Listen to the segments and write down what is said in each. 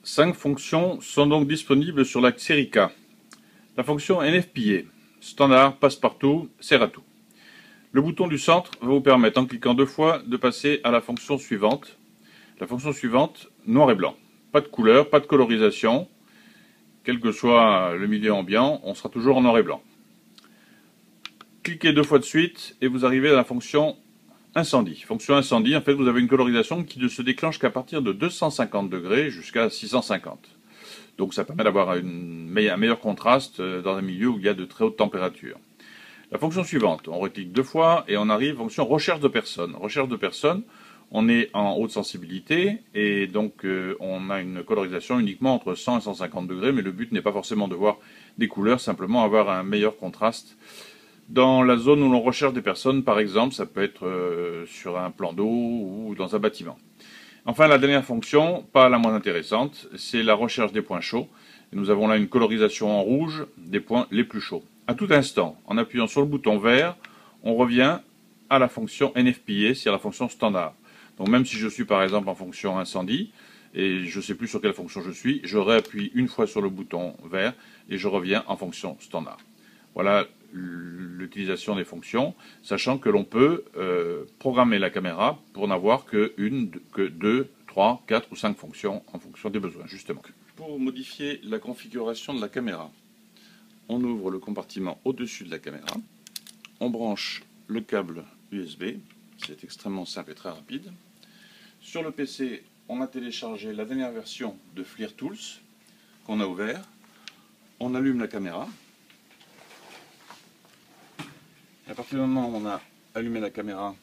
5 fonctions sont donc disponibles sur la série K. La fonction NFPA, standard, passe-partout, sert à tout. Le bouton du centre va vous permettre, en cliquant 2 fois, de passer à la fonction suivante. La fonction suivante, noir et blanc. Pas de couleur, pas de colorisation. Quel que soit le milieu ambiant, on sera toujours en noir et blanc. Cliquez 2 fois de suite et vous arrivez à la fonction incendie. Fonction incendie, en fait, vous avez une colorisation qui ne se déclenche qu'à partir de 250 degrés jusqu'à 650. Donc ça permet d'avoir un meilleur contraste dans un milieu où il y a de très hautes températures. La fonction suivante, on reclique 2 fois et on arrive à la fonction recherche de personne. Recherche de personne, on est en haute sensibilité et donc on a une colorisation uniquement entre 100 et 150 degrés, mais le but n'est pas forcément de voir des couleurs, simplement avoir un meilleur contraste. Dans la zone où l'on recherche des personnes, par exemple, ça peut être sur un plan d'eau ou dans un bâtiment. Enfin, la dernière fonction, pas la moins intéressante, c'est la recherche des points chauds. Et nous avons là une colorisation en rouge des points les plus chauds. À tout instant, en appuyant sur le bouton vert, on revient à la fonction NFPA, c'est-à-dire la fonction standard. Donc même si je suis par exemple en fonction incendie, et je ne sais plus sur quelle fonction je suis, je réappuie une fois sur le bouton vert et je reviens en fonction standard. Voilà l'utilisation des fonctions, sachant que l'on peut programmer la caméra pour n'avoir que 2, 3, 4 ou 5 fonctions en fonction des besoins, justement. Pour modifier la configuration de la caméra, on ouvre le compartiment au-dessus de la caméra, on branche le câble USB, c'est extrêmement simple et très rapide. Sur le PC, on a téléchargé la dernière version de FLIR Tools qu'on a ouvert, on allume la caméra. À partir du moment où on a allumé la caméra,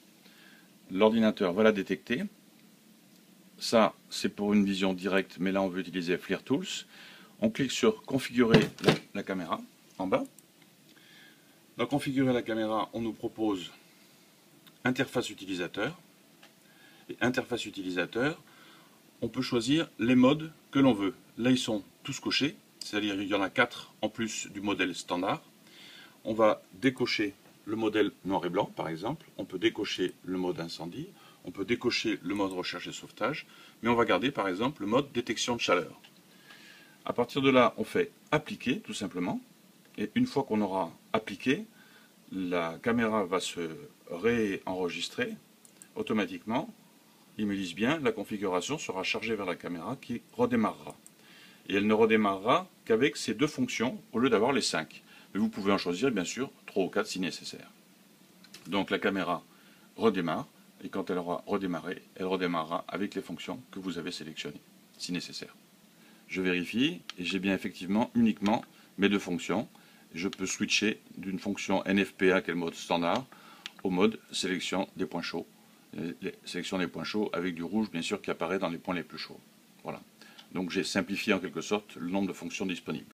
l'ordinateur va la détecter. Ça, c'est pour une vision directe, mais là on veut utiliser FLIR Tools. On clique sur configurer la caméra en bas. Dans configurer la caméra, on nous propose interface utilisateur. Et interface utilisateur, on peut choisir les modes que l'on veut. Là, ils sont tous cochés, c'est-à-dire il y en a 4 en plus du modèle standard. On va décocher le modèle noir et blanc, par exemple. On peut décocher le mode incendie. On peut décocher le mode recherche et sauvetage. Mais on va garder, par exemple, le mode détection de chaleur. À partir de là, on fait appliquer, tout simplement. Et une fois qu'on aura appliqué, la caméra va se réenregistrer automatiquement. Ils me disent bien, la configuration sera chargée vers la caméra qui redémarrera. Et elle ne redémarrera qu'avec ces 2 fonctions au lieu d'avoir les 5. Mais vous pouvez en choisir bien sûr 3 ou 4 si nécessaire. Donc la caméra redémarre, et quand elle aura redémarré, elle redémarrera avec les fonctions que vous avez sélectionnées, si nécessaire. Je vérifie, et j'ai bien effectivement uniquement mes 2 fonctions. Je peux switcher d'une fonction NFPA, qui est le mode standard, au mode sélection des points chauds. Sélection des points chauds avec du rouge bien sûr qui apparaît dans les points les plus chauds. Voilà. Donc j'ai simplifié en quelque sorte le nombre de fonctions disponibles.